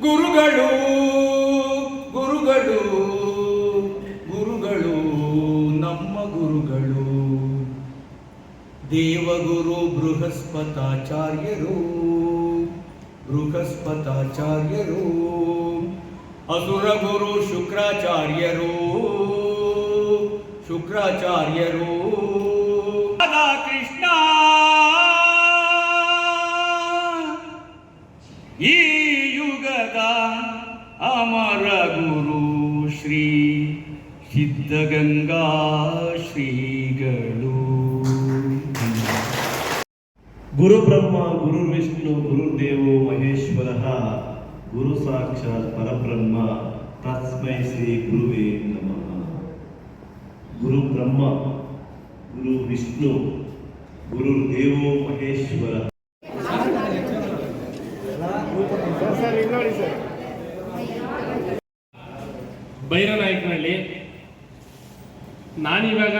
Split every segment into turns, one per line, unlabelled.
ಗುರುಗಳು ಗುರುಗಳು ಗುರುಗಳು ನಮ್ಮ ಗುರುಗಳು ದೇವಗುರು ಬೃಹಸ್ಪತಾಚಾರ್ಯರು ಬೃಹಸ್ಪತಾಚಾರ್ಯರು ಅಸುರ ಗುರು ಶುಕ್ರಾಚಾರ್ಯರು ಶುಕ್ರಾಚಾರ್ಯರು ಕೃಷ್ಣ ಈ ಯುಗದ ಅಮರ ಗುರು ಶ್ರೀ ಸಿದ್ಧಗಂಗಾ ಶ್ರೀಗಳು.
ಗುರು ಬ್ರಹ್ಮ ಗುರು ವಿಷ್ಣು ಗುರುದೇವೋ ಮಹೇಶ್ವರ ಗುರು ಸಾಕ್ಷಾತ್ ಪರಬ್ರಹ್ಮ ತಸ್ಮೈ ಶ್ರೀ ಗುರುವೇ ನಮಃ. ಗುರು ಬ್ರಹ್ಮ ಗುರು ವಿಷ್ಣು ಗುರುದೇವೋ ಮಹೇಶ್ವರ.
ಭೈರನಾಯಕನಹಳ್ಳಿ. ನಾನಿವಾಗ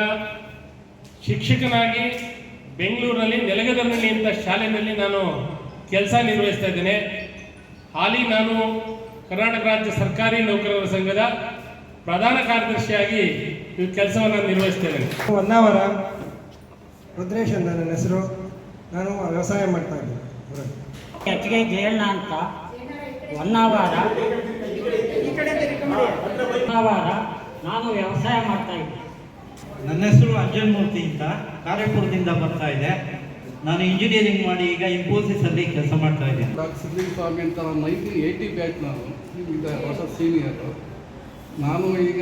ಶಿಕ್ಷಕನಾಗಿ ಬೆಂಗಳೂರಿನಲ್ಲಿ ನೆಲಗದರ್ನಹಳ್ಳಿ ಅಂತ ಶಾಲೆಯಲ್ಲಿ ನಾನು ಕೆಲಸ ನಿರ್ವಹಿಸ್ತಾ ಇದ್ದೇನೆ. ಹಾಲಿ ನಾನು ಕರ್ನಾಟಕ ರಾಜ್ಯ ಸರ್ಕಾರಿ ನೌಕರರ ಸಂಘದ ಪ್ರಧಾನ ಕಾರ್ಯದರ್ಶಿಯಾಗಿ ಈ ಕೆಲಸವನ್ನು ನಿರ್ವಹಿಸ್ತೇನೆ.
ಹೊನ್ನಾವರ ರುದ್ರೇಶ್ ಅಂತ ನನ್ನ ಹೆಸರು. ನಾನು ವ್ಯವಸಾಯ ಮಾಡ್ತಾ ಇದ್ದೀನಿ.
ಎಚ್ ಕೆ ಜಯಣ್ಣ ಅಂತ ಹೊನ್ನಾವರ ನಾನು ವ್ಯವಸಾಯ ಮಾಡ್ತಾ ಇದ್ದೆ.
ನನ್ನ ಹೆಸರು ಅರ್ಜುನ್ ಮೂರ್ತಿ ಅಂತ ಕಾರ್ಯಪುರದಿಂದ ಬರ್ತಾ ಇದೆ. ನಾನು ಇಂಜಿನಿಯರಿಂಗ್ ಮಾಡಿ ಈಗ ಇನ್ಫೋಸಿಸ್ ಅಲ್ಲಿ ಕೆಲಸ ಮಾಡ್ತಾ ಇದ್ದೇನೆ.
ಡಾಕ್ಟರ್ ಸಿದ್ಲಿಂಗ್ ಸ್ವಾಮಿ ಅಂತ 1980 ಬ್ಯಾಚ್. ನಾನು ಈಗ ಹೊಸ ಸೀನಿಯರು. ನಾನು ಈಗ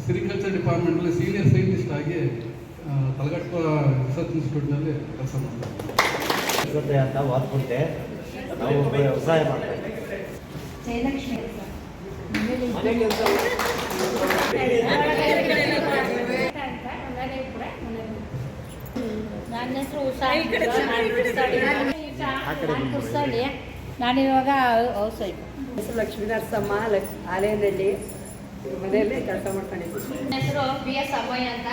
ಸಿರಿಕಲ್ಚರ್ ಡಿಪಾರ್ಟ್ಮೆಂಟಲ್ಲಿ ಸೀನಿಯರ್ ಸೈಂಟಿಸ್ಟ್ ಆಗಿ ತಲಗಟ್ಟ ರಿಸರ್ಚ್ ಇನ್ಸ್ಟಿಟ್ಯೂಟ್ನಲ್ಲಿ ಕೆಲಸ ಮಾಡ್ತಾ
ಅಂತ ವಾದ್ಪುಟ್ಟೆ ನಾವು ವ್ಯವಸಾಯ ಮಾಡ್ತಾ ಇದ್ದೀವಿ.
ನನ್ನ ಹೆಸರು ಕುರ್ಸಳ್ಳಿ. ನಾನಿವಾಗ ಹೌಸ್ ವೈಫ್.
ಹೆಸರು ಲಕ್ಷ್ಮೀ ನರಸಮ್ಮ ಆಲೆಯಲ್ಲಿ ಮನೆಯಲ್ಲೇ ಕೆಲಸ ಮಾಡ್ಕೊಂಡಿದ್ದೀನಿ.
ನನ್ನ ಹೆಸರು ಬಿ ಎಸ್ ಅಮ್ಮಯ್ಯ ಅಂತ.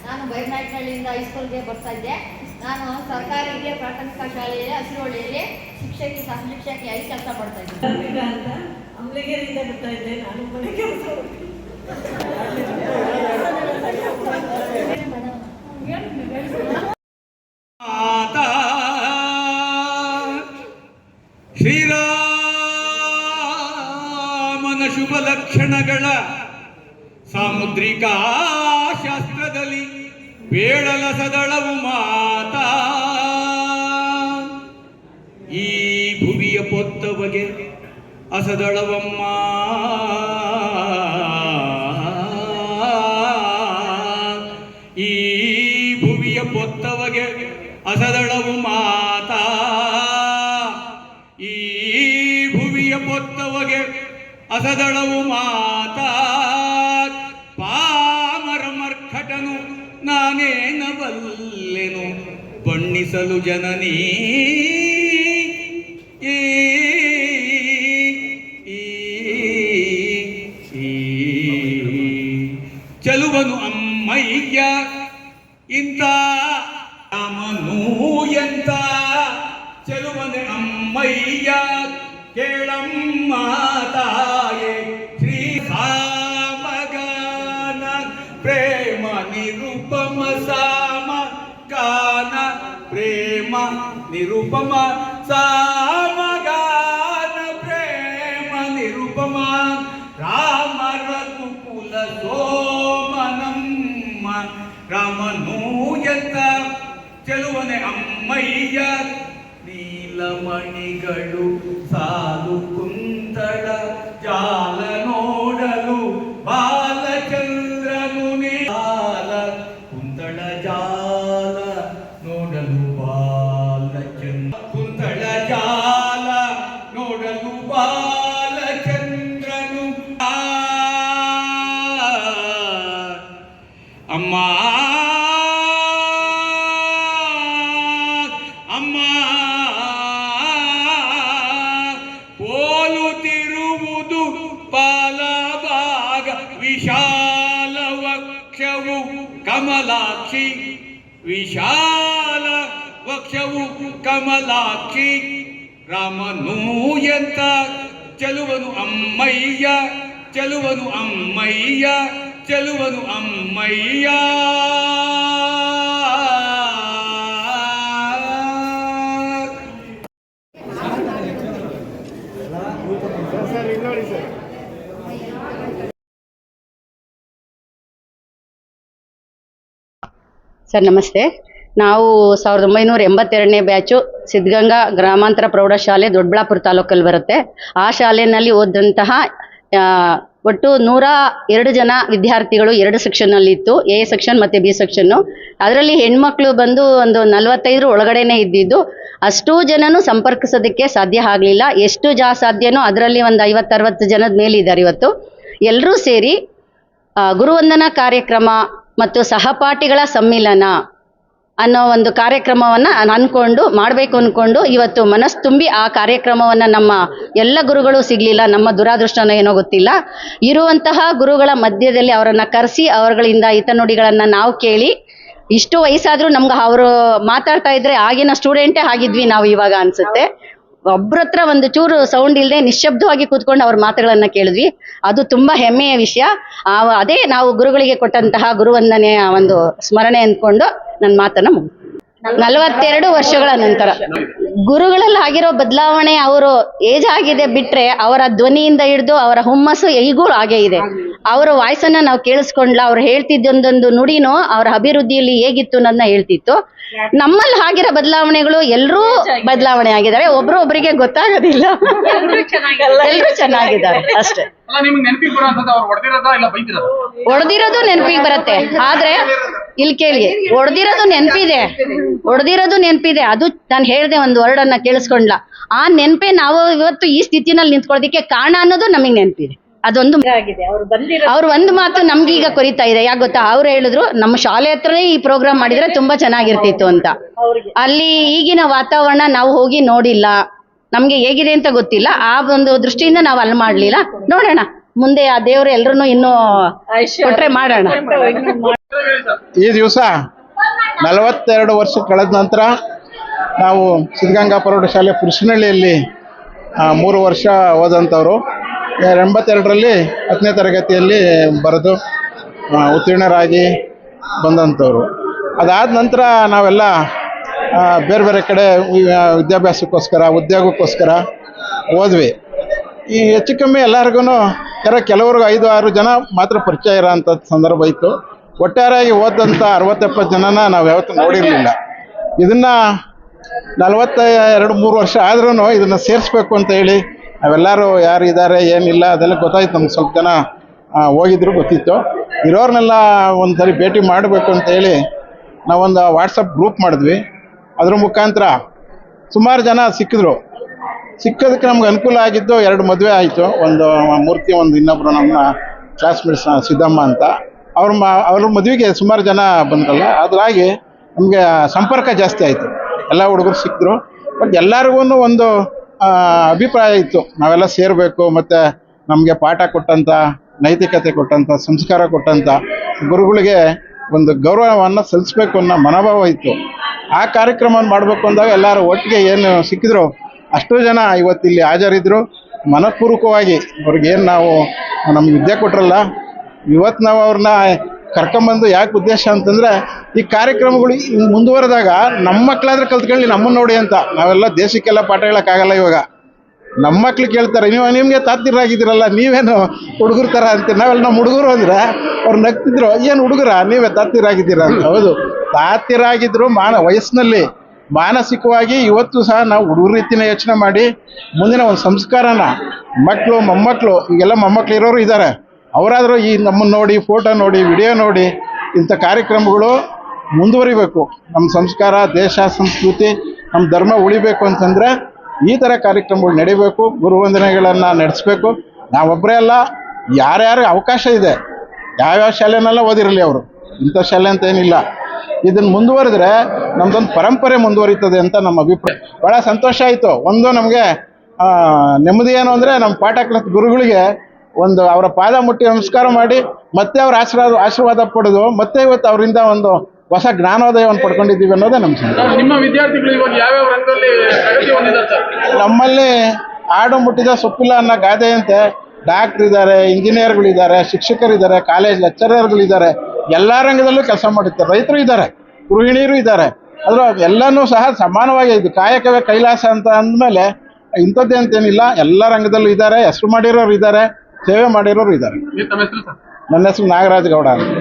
ನಾನು ಬೈರನಾಯಕನಹಳ್ಳಿಯಿಂದ ಹೈಸ್ಕೂಲ್ಗೆ ಬರ್ತಾ ಇದ್ದೆ. ನಾನು ಸರ್ಕಾರಿ ಹಿರಿಯ ಪ್ರಾಥಮಿಕ ಶಾಲೆಯಲ್ಲಿ ಹಸಿರುಹಳ್ಳಿಯಲ್ಲಿ ಶಿಕ್ಷಕಿ ಸಹ ಶಿಕ್ಷಕಿಯಾಗಿ ಕೆಲಸ ಮಾಡ್ತಾ ಇದ್ದೆ.
ಅಂತ ಅಮ್ಲಿಗೆರೆಯಿಂದ ಬರ್ತಾ ಇದ್ದೆ. ನಾನು ಮನೆ ಕೆಲಸ
ಶ್ರೀರಾಮನ ಶುಭ ಲಕ್ಷಣಗಳ ಸಾಮುದ್ರಿಕ ಶಾಸ್ತ್ರದಲ್ಲಿ ಬೇಡಲ ಸದಳವು ಮಾತಾ. ಈ ಭುವಿಯ ಪೊತ್ತವಗೆ ಅಸದಳವಮ್ಮ ಈ ಭುವಿಯ ಪೊತ್ತವಗೆ ಅಸದಳವು ಮಾತಾ. ಈ ಭುವಿಯ ಪೊತ್ತವಗೆ ಅಸದಳವು ಮಾತಾ. ಪಾಮರ ಮರ್ಕಟನು ನಾನೇನಬಲ್ಲೆನು ಬಣ್ಣಿಸಲು ಜನನೀ. ಚಲುವನು ಅಮ್ಮಯ್ಯ ಇಂತ ರಾಮನೂ ಎಂತ ಚೆಲುವನೆ ಅಮ್ಮಯ್ಯ ಕೇಳಮ್ಮ ತಾಯೇ. ಶ್ರೀ ಸಾಮಗಾನ ಪ್ರೇಮ ನಿರುಪಮ ಸಾಮ ಗಾನ ಪ್ರೇಮ ನಿರುಪಮ ಸಾಮಗಾನ ಪ್ರೇಮ ನಿರುಪಮ ರಾಮ ರಘುಕುಲ ಸೋಮನಮ್ಮ ರಾಮನೂ ಎಂತ ಚೆಲುವನೆ ಅಮ್ಮಯ್ಯ. ನೀಲಮಣಿಗಳು ಸಾಲು ಕುಂತಳ ಜಾಲ ನೋಡಲು ಬಾಲಚಂದ್ರನು ಬಾಲ ಕುಂತಳ ಜಾಲ ನೋಡಲು ಬಾಲಚಂದ್ರ ಕುಂತಳ ಜಾಲ ನೋಡಲು ಬಾಲಚಂದ್ರನು. ಅಮ್ಮ ಅಮ್ಮ ಪೋಲುತ್ತಿರುವುದು ಪಾಲಭಾಗ ವಿಶಾಲ ವಕ್ಷವು ಕಮಲಾಕ್ಷಿ. ವಿಶಾಲ ವಕ್ಷವು ಕಮಲಾಕ್ಷಿ. ರಾಮನೂ ಎಂತ ಚೆಲುವನು ಅಮ್ಮಯ್ಯ, ಚೆಲುವನು ಅಮ್ಮಯ್ಯ, ಚೆಲುವನು ಅಮ್ಮಯ್ಯ.
ಸರ್ ನಮಸ್ತೆ. ನಾವು 1982ನೇ ಬ್ಯಾಚು ಸಿದ್ಧಗಂಗಾ ಗ್ರಾಮಾಂತರ ಪ್ರೌಢಶಾಲೆ ದೊಡ್ಡಬಳ್ಳಾಪುರ ತಾಲೂಕಲ್ಲಿ ಬರುತ್ತೆ. ಆ ಶಾಲೆಯಲ್ಲಿ ಓದಂತಹ ಒಟ್ಟು 102 ಜನ ವಿದ್ಯಾರ್ಥಿಗಳು 2 ಸೆಕ್ಷನ್ನಲ್ಲಿತ್ತು, ಎ ಸೆಕ್ಷನ್ ಮತ್ತು ಬಿ ಸೆಕ್ಷನ್ನು. ಅದರಲ್ಲಿ ಹೆಣ್ಮಕ್ಳು ಬಂದು ಒಂದು 45 ಒಳಗಡೆನೇ ಇದ್ದಿದ್ದು. ಅಷ್ಟೂ ಜನನೂ ಸಂಪರ್ಕಿಸೋದಕ್ಕೆ ಸಾಧ್ಯ ಆಗಲಿಲ್ಲ. ಎಷ್ಟು ಸಾಧ್ಯನೋ ಅದರಲ್ಲಿ ಒಂದು 50-60 ಜನದ ಮೇಲಿದ್ದಾರೆ ಇವತ್ತು. ಎಲ್ಲರೂ ಸೇರಿ ಗುರುವಂದನಾ ಕಾರ್ಯಕ್ರಮ ಮತ್ತು ಸಹಪಾಠಿಗಳ ಸಮ್ಮಿಲನ ಅನ್ನೋ ಒಂದು ಕಾರ್ಯಕ್ರಮವನ್ನು ಮಾಡಬೇಕು ಅಂದ್ಕೊಂಡು ಇವತ್ತು ಮನಸ್ಸು ತುಂಬಿ ಆ ಕಾರ್ಯಕ್ರಮವನ್ನು ನಮ್ಮ ಎಲ್ಲ ಗುರುಗಳು ಸಿಗಲಿಲ್ಲ, ನಮ್ಮ ದುರಾದೃಷ್ಟನೋ ಏನೋ ಗೊತ್ತಿಲ್ಲ. ಇರುವಂತಹ ಗುರುಗಳ ಮಧ್ಯದಲ್ಲಿ ಅವರನ್ನು ಕರೆಸಿ ಅವರುಗಳಿಂದ ಹಿತನುಡಿಗಳನ್ನು ನಾವು ಕೇಳಿ, ಇಷ್ಟು ವಯಸ್ಸಾದರೂ ನಮ್ಗೆ ಅವರು ಮಾತಾಡ್ತಾ ಇದ್ರೆ ಆಗಿನ ಸ್ಟೂಡೆಂಟೇ ಆಗಿದ್ವಿ ನಾವು ಇವಾಗ ಅನಿಸುತ್ತೆ. ಒಬ್ಬರ ಹತ್ರ ಒಂದು ಚೂರು ಸೌಂಡ್ ಇಲ್ಲದೆ ನಿಶ್ಶಬ್ದವಾಗಿ ಕೂತ್ಕೊಂಡು ಅವ್ರ ಮಾತುಗಳನ್ನು ಕೇಳಿದ್ವಿ. ಅದು ತುಂಬ ಹೆಮ್ಮೆಯ ವಿಷಯ. ಅದೇ ನಾವು ಗುರುಗಳಿಗೆ ಕೊಟ್ಟಂತಹ ಗುರುವಂದನೆಯ ಒಂದು ಸ್ಮರಣೆ ಅಂದ್ಕೊಂಡು ನನ್ನ ಮಾತನ್ನು 42 ವರ್ಷಗಳ ನಂತರ ಗುರುಗಳಲ್ಲಿ ಆಗಿರೋ ಬದಲಾವಣೆ, ಅವರು ಏಜ್ ಆಗಿದೆ ಬಿಟ್ರೆ ಅವರ ಧ್ವನಿಯಿಂದ ಹಿಡಿದು ಅವರ ಹುಮ್ಮಸ್ಸು ಈಗೂ ಹಾಗೇ ಇದೆ. ಅವರ ವಾಯ್ಸನ್ನು ನಾವು ಕೇಳಿಸ್ಕೊಂಡ್ಲ, ಅವ್ರು ಹೇಳ್ತಿದ್ದೊಂದೊಂದು ನುಡಿನೋ ಅವರ ಅಭಿವೃದ್ಧಿಯಲ್ಲಿ ಹೇಗಿತ್ತು ಅನ್ನೋದನ್ನ ಹೇಳ್ತಿತ್ತು. ನಮ್ಮಲ್ಲಿ ಆಗಿರೋ ಬದಲಾವಣೆಗಳು ಎಲ್ಲರೂ ಬದಲಾವಣೆ ಆಗಿದ್ದಾರೆ, ಒಬ್ರಿಗೆ ಗೊತ್ತಾಗೋದಿಲ್ಲ. ಎಲ್ಲರೂ ಚೆನ್ನಾಗಿದ್ದಾರೆ ಅಷ್ಟೇ. ಹೊಡೆದಿರೋದು ನೆನಪಿಗೆ ಬರುತ್ತೆ. ಆದ್ರೆ ಇಲ್ಲಿ ಕೇಳಿ, ಹೊಡೆದಿರೋದು ನೆನಪಿದೆ. ಅದು ನಾನು ಹೇಳ್ದೆ ಒಂದು ವರ್ಡನ್ನ ಕೇಳಿಸ್ಕೊಂಡ್ಲ, ಆ ನೆನಪೇ ನಾವು ಇವತ್ತು ಈ ಸ್ಥಿತಿನಲ್ಲಿ ನಿಂತ್ಕೊಳ್ಳೋದಕ್ಕೆ ಕಾರಣ ಅನ್ನೋದು ನಮಗೆ ನೆನಪಿದೆ. ಅದೊಂದು ಅವ್ರು ಒಂದು ಮಾತು ನಮ್ಗೆ ಈಗ ಕೊರಿತಾ ಇದೆ. ಯಾಕೆ ಗೊತ್ತಾ, ಅವ್ರು ಹೇಳಿದ್ರು ನಮ್ಮ ಶಾಲೆ ಹತ್ರನೇ ಈ ಪ್ರೋಗ್ರಾಮ್ ಮಾಡಿದ್ರೆ ತುಂಬಾ ಚೆನ್ನಾಗಿರ್ತಿತ್ತು ಅಂತ. ಅಲ್ಲಿ ಈಗಿನ ವಾತಾವರಣ ನಾವು ಹೋಗಿ ನೋಡಿಲ್ಲ, ನಮ್ಗೆ ಹೇಗಿದೆ ಅಂತ ಗೊತ್ತಿಲ್ಲ. ಆ ಒಂದು ದೃಷ್ಟಿಯಿಂದ ನಾವು ಅಲ್ಲಿ ಮಾಡ್ಲಿಲ್ಲ. ನೋಡೋಣ ಮುಂದೆ ಆ ದೇವರು ಎಲ್ರು ಇನ್ನೂ ಕೊಟ್ರೆ ಮಾಡೋಣ.
ಈ ದಿವಸ 42 ವರ್ಷ ಕಳೆದ ನಂತರ ನಾವು ಸಿದ್ಧಗಂಗಾ ಪ್ರೌಢಶಾಲೆ ಪುರುಷನಹಳ್ಳಿಯಲ್ಲಿ 3 ವರ್ಷ ಓದಂಥವ್ರು. 82ರಲ್ಲಿ 10ನೇ ತರಗತಿಯಲ್ಲಿ ಬರೆದು ಉತ್ತೀರ್ಣರಾಗಿ ಬಂದಂಥವ್ರು. ಅದಾದ ನಂತರ ನಾವೆಲ್ಲ ಬೇರೆ ಬೇರೆ ಕಡೆ ವಿದ್ಯಾಭ್ಯಾಸಕ್ಕೋಸ್ಕರ, ಉದ್ಯೋಗಕ್ಕೋಸ್ಕರ ಹೋದ್ವಿ. ಈ ಹೆಚ್ಚು ಕಮ್ಮಿ ಎಲ್ಲರಿಗೂ ಕೆಲವ್ರಿಗೆ 5-6 ಜನ ಮಾತ್ರ ಪರಿಚಯ ಇರೋಂಥ ಸಂದರ್ಭ ಇತ್ತು. ಒಟ್ಟಾರೆಯಾಗಿ ಓದಂಥ 60-70 ಜನನ ನಾವು ಯಾವತ್ತೂ ನೋಡಿರಲಿಲ್ಲ. ಇದನ್ನು 42-3 ವರ್ಷ ಆದ್ರೂ ಇದನ್ನು ಸೇರಿಸ್ಬೇಕು ಅಂತ ಹೇಳಿ ನಾವೆಲ್ಲರೂ ಯಾರು ಇದ್ದಾರೆ ಏನಿಲ್ಲ ಅದೆಲ್ಲ ಗೊತ್ತಾಯ್ತು. ನಮ್ಗೆ ಸ್ವಲ್ಪ ಜನ ಹೋಗಿದ್ರು ಗೊತ್ತಿತ್ತು. ಇರೋರ್ನೆಲ್ಲ ಒಂದು ಸರಿ ಭೇಟಿ ಮಾಡಬೇಕು ಅಂತ ಹೇಳಿ ನಾವೊಂದು ವಾಟ್ಸಪ್ ಗ್ರೂಪ್ ಮಾಡಿದ್ವಿ. ಅದ್ರ ಮುಖಾಂತರ ಸುಮಾರು ಜನ ಸಿಕ್ಕೋದಕ್ಕೆ ನಮ್ಗೆ ಅನುಕೂಲ ಆಗಿದ್ದು 2 ಮದುವೆ ಆಯಿತು. ಒಂದು ಮೂರ್ತಿ, ಒಂದು ಇನ್ನೊಬ್ಬರು ನಮ್ಮ ಕ್ಲಾಸ್ಮೇಟ್ಸ್ ಸಿದ್ದಮ್ಮ ಅಂತ, ಅವ್ರ ಮದುವೆಗೆ ಸುಮಾರು ಜನ ಬಂದ್ರಲ್ಲ. ಅದ್ರಾಗಿ ನಮಗೆ ಸಂಪರ್ಕ ಜಾಸ್ತಿ ಆಯಿತು. ಎಲ್ಲ ಹುಡುಗರು ಸಿಕ್ಕಿದ್ರು. ಬಟ್ ಎಲ್ಲರಿಗೂ ಒಂದು ಅಭಿಪ್ರಾಯ ಇತ್ತು, ನಾವೆಲ್ಲ ಸೇರಬೇಕು, ಮತ್ತು ನಮಗೆ ಪಾಠ ಕೊಟ್ಟಂಥ, ನೈತಿಕತೆ ಕೊಟ್ಟಂಥ, ಸಂಸ್ಕಾರ ಕೊಟ್ಟಂಥ ಗುರುಗಳಿಗೆ ಒಂದು ಗೌರವವನ್ನು ಸಲ್ಲಿಸಬೇಕು ಅನ್ನೋ ಮನೋಭಾವ ಇತ್ತು. ಆ ಕಾರ್ಯಕ್ರಮವನ್ನು ಮಾಡಬೇಕು ಅಂದಾಗ ಎಲ್ಲರೂ ಒಟ್ಟಿಗೆ ಏನು ಸಿಕ್ಕಿದ್ರು ಅಷ್ಟೂ ಜನ ಇವತ್ತಿಲ್ಲಿ ಹಾಜರಿದ್ದರು. ಮನಪೂರ್ವಕವಾಗಿ ಅವ್ರಿಗೇನು ನಾವು ನಮ್ಗೆ ವಿದ್ಯೆ ಕೊಟ್ರಲ್ಲ, ಇವತ್ತು ನಾವು ಅವ್ರನ್ನ ಕರ್ಕೊಂಬಂದು ಯಾಕೆ ಉದ್ದೇಶ ಅಂತಂದರೆ, ಈ ಕಾರ್ಯಕ್ರಮಗಳು ಮುಂದುವರೆದಾಗ ನಮ್ಮ ಮಕ್ಕಳಾದ್ರೆ ಕಲ್ತ್ಕೊಳ್ಳಿ, ನಮ್ಮನ್ನು ನೋಡಿ ಅಂತ. ನಾವೆಲ್ಲ ದೇಶಕ್ಕೆಲ್ಲ ಪಾಠ ಹೇಳೋಕ್ಕಾಗಲ್ಲ. ಇವಾಗ ನಮ್ಮ ಮಕ್ಳು ಕೇಳ್ತಾರೆ, ನಿಮಗೆ ತಾತಿರಾಗಿದ್ದೀರಲ್ಲ, ನೀವೇನು ಹುಡುಗರ ಥರ ಅಂತ. ನಾವೆಲ್ಲ ನಮ್ಮ ಹುಡುಗರು ಅಂದರೆ ಅವ್ರು ನಗ್ತಿದ್ರು, ಏನು ಹುಡುಗರ ನೀವೇ ತಾತಿರಾಗಿದ್ದೀರ ಅಂತ. ಹೌದು, ತಾತಿರಾಗಿದ್ರು ವಯಸ್ಸಿನಲ್ಲಿ. ಮಾನಸಿಕವಾಗಿ ಇವತ್ತು ಸಹ ನಾವು ಹುಡುಗರ ರೀತಿನ ಯೋಚನೆ ಮಾಡಿ ಮುಂದಿನ ಒಂದು ಸಂಸ್ಕಾರನ ಮಕ್ಕಳು, ಮೊಮ್ಮಕ್ಕಳು, ಈಗೆಲ್ಲ ಮೊಮ್ಮಕ್ಕಳು ಇರೋರು ಇದ್ದಾರೆ, ಅವರಾದರೂ ಈ ನಮ್ಮನ್ನು ನೋಡಿ, ಫೋಟೋ ನೋಡಿ, ವಿಡಿಯೋ ನೋಡಿ ಇಂಥ ಕಾರ್ಯಕ್ರಮಗಳು ಮುಂದುವರಿಬೇಕು. ನಮ್ಮ ಸಂಸ್ಕಾರ, ದೇಶ, ಸಂಸ್ಕೃತಿ, ನಮ್ಮ ಧರ್ಮ ಉಳಿಬೇಕು ಅಂತಂದರೆ ಈ ಥರ ಕಾರ್ಯಕ್ರಮಗಳು ನಡಿಬೇಕು. ಗುರುವಂದನೆಗಳನ್ನು ನಡೆಸಬೇಕು. ನಾವೊಬ್ಬರೇ ಅಲ್ಲ, ಯಾರ್ಯಾರು ಅವಕಾಶ ಇದೆ, ಯಾವ್ಯಾವ ಶಾಲೆನೆಲ್ಲ ಓದಿರಲಿ ಅವರು, ಇಂಥ ಶಾಲೆ ಅಂತ ಏನಿಲ್ಲ. ಇದನ್ನು ಮುಂದುವರೆದ್ರೆ ನಮ್ಮದೊಂದು ಪರಂಪರೆ ಮುಂದುವರಿತದೆ ಅಂತ ನಮ್ಮ ಅಭಿಪ್ರಾಯ. ಭಾಳ ಸಂತೋಷ ಆಯಿತು. ಒಂದು ನಮಗೆ ನೆಮ್ಮದಿ ಏನು ಅಂದರೆ, ನಮ್ಮ ಪಾಠ ಕಲಿತ ಗುರುಗಳಿಗೆ ಒಂದು ಅವರ ಪಾದ ಮುಟ್ಟಿ ನಮಸ್ಕಾರ ಮಾಡಿ ಮತ್ತೆ ಅವ್ರ ಆಶೀರ್ವಾದ ಪಡೆದು ಮತ್ತೆ ಇವತ್ತು ಅವರಿಂದ ಒಂದು ಹೊಸ ಜ್ಞಾನೋದಯವನ್ನು ಪಡ್ಕೊಂಡಿದ್ದೀವಿ ಅನ್ನೋದೇ ನಮ್ಮ ಸಂತೋಷ.
ನಿಮ್ಮ ವಿದ್ಯಾರ್ಥಿಗಳು ಇವಾಗ ಯಾವ್ಯಾವ ರಂಗದಲ್ಲಿ ಪ್ರಗತಿ ಹೊಂದಿದ್ದಾರೆ ಸರ್?
ನಮ್ಮಲ್ಲಿ ಆಡು ಮುಟ್ಟಿದ ಸೊಪ್ಪಿಲ್ಲ ಅನ್ನೋ ಗಾದೆಯಂತೆ ಡಾಕ್ಟ್ರ್ ಇದ್ದಾರೆ, ಇಂಜಿನಿಯರ್ಗಳಿದ್ದಾರೆ, ಶಿಕ್ಷಕರಿದ್ದಾರೆ, ಕಾಲೇಜ್ ಲೆಕ್ಚರರ್ಗಳಿದ್ದಾರೆ, ಎಲ್ಲ ರಂಗದಲ್ಲೂ ಕೆಲಸ ಮಾಡುತ್ತಾರೆ. ರೈತರು ಇದ್ದಾರೆ, ಗೃಹಿಣಿಯರು ಇದ್ದಾರೆ. ಅದರ ಎಲ್ಲನೂ ಸಹ ಸಮಾನವಾಗಿ ಇದು ಕಾಯಕವೇ ಕೈಲಾಸ ಅಂತ ಅಂದಮೇಲೆ ಇಂಥದ್ದೇ ಅಂತೇನಿಲ್ಲ, ಎಲ್ಲ ರಂಗದಲ್ಲೂ ಇದ್ದಾರೆ. ಹೆಸರು ಮಾಡಿರೋರು ಇದ್ದಾರೆ, ಸೇವೆ ಮಾಡಿರೋರು ಇದ್ದಾರೆ. ನನ್ನ ಹೆಸರು ನಾಗರಾಜ್ ಗೌಡ ಅಂತ.